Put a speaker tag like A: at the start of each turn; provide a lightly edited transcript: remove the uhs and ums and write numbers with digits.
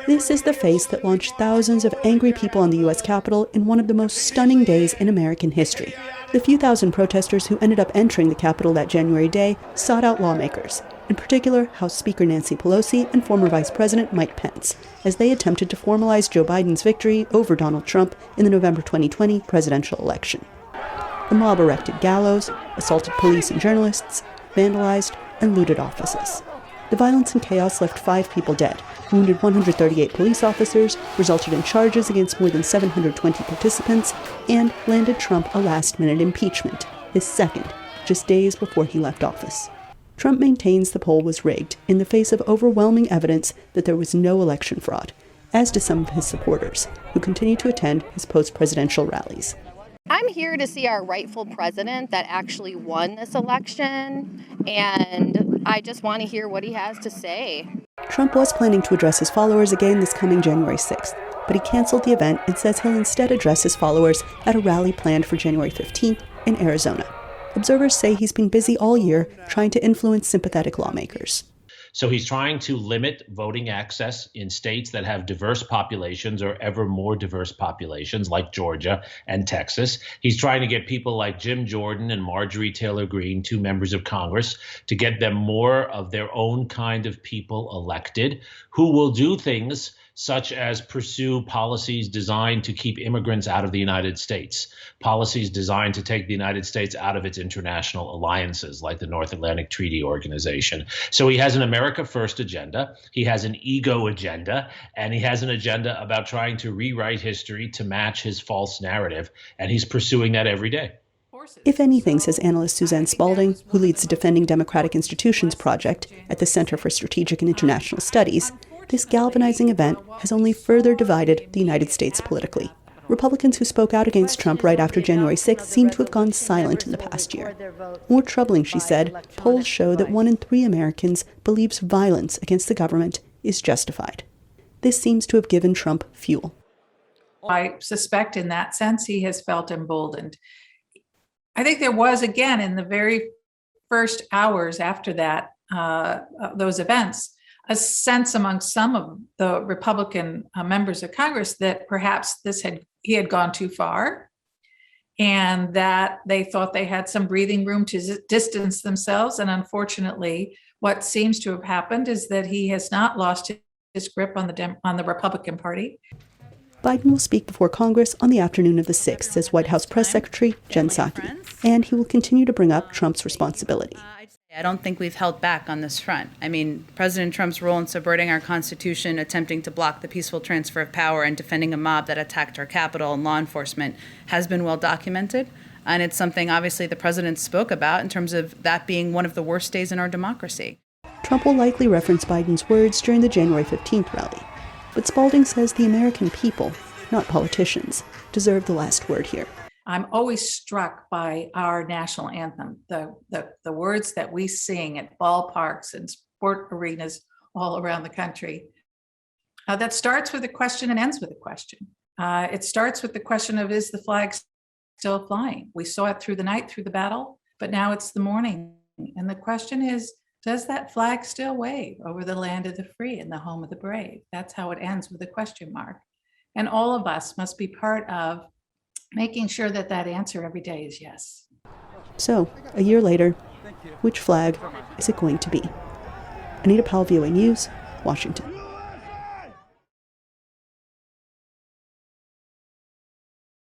A: This is the face that launched thousands of angry people on the U.S. Capitol in one of the most stunning days in American history. The few thousand protesters who ended up entering the Capitol that January day sought out lawmakers, in particular House Speaker Nancy Pelosi and former Vice President Mike Pence, as they attempted to formalize Joe Biden's victory over Donald Trump in the November 2020 presidential election. The mob erected gallows, assaulted police and journalists, vandalized, and looted offices. The violence and chaos left 5 people dead, wounded 138 police officers, resulted in charges against more than 720 participants, and landed Trump a last-minute impeachment, his second, just days before he left office. Trump maintains the poll was rigged in the face of overwhelming evidence that there was no election fraud, as do some of his supporters, who continue to attend his post-presidential rallies.
B: I'm here to see our rightful president that actually won this election, and I just want to hear what he has to say.
A: Trump was planning to address his followers again this coming January 6th, but he canceled the event and says he'll instead address his followers at a rally planned for January 15th in Arizona. Observers say he's been busy all year trying to influence sympathetic lawmakers.
C: So he's trying to limit voting access in states that have diverse populations or ever more diverse populations like Georgia and Texas. He's trying to get people like Jim Jordan and Marjorie Taylor Greene, 2 members of Congress, to get them more of their own kind of people elected who will do things such as pursue policies designed to keep immigrants out of the United States, policies designed to take the United States out of its international alliances like the North Atlantic Treaty Organization. So he has an America First agenda, he has an ego agenda, and he has an agenda about trying to rewrite history to match his false narrative, and he's pursuing that every day.
A: If anything, says analyst Suzanne Spalding, who leads the Defending Democratic Institutions project at the Center for Strategic and International Studies, this galvanizing event has only further divided the United States politically. Republicans who spoke out against Trump right after January 6th seem to have gone silent in the past year. More troubling, she said, polls show that 1 in 3 Americans believes violence against the government is justified. This seems to have given Trump fuel.
D: I suspect in that sense he has felt emboldened. I think there was, again, in the very first hours after that, those events, a sense among some of the Republican members of Congress that perhaps he had gone too far, and that they thought they had some breathing room to distance themselves. And unfortunately, what seems to have happened is that he has not lost his grip on the Republican Party.
A: Biden will speak before Congress on the afternoon of the 6th, says White House Press Secretary Jen Psaki, and he will continue to bring up Trump's responsibility.
E: I don't think we've held back on this front. I mean, President Trump's role in subverting our Constitution, attempting to block the peaceful transfer of power, and defending a mob that attacked our Capitol and law enforcement has been well documented. And it's something, obviously, the president spoke about in terms of that being one of the worst days in our democracy.
A: Trump will likely reference Biden's words during the January 15th rally. But Spalding says the American people, not politicians, deserve the last word here.
D: I'm always struck by our national anthem, the words that we sing at ballparks and sport arenas all around the country. That starts with a question and ends with a question. It starts with the question of, is the flag still flying? We saw it through the night, through the battle, but now it's the morning. And the question is, does that flag still wave over the land of the free and the home of the brave? That's how it ends, with a question mark. And all of us must be part of making sure that answer every day is yes.
A: So, a year later, which flag is it going to be? Anita Powell, VOA News, Washington.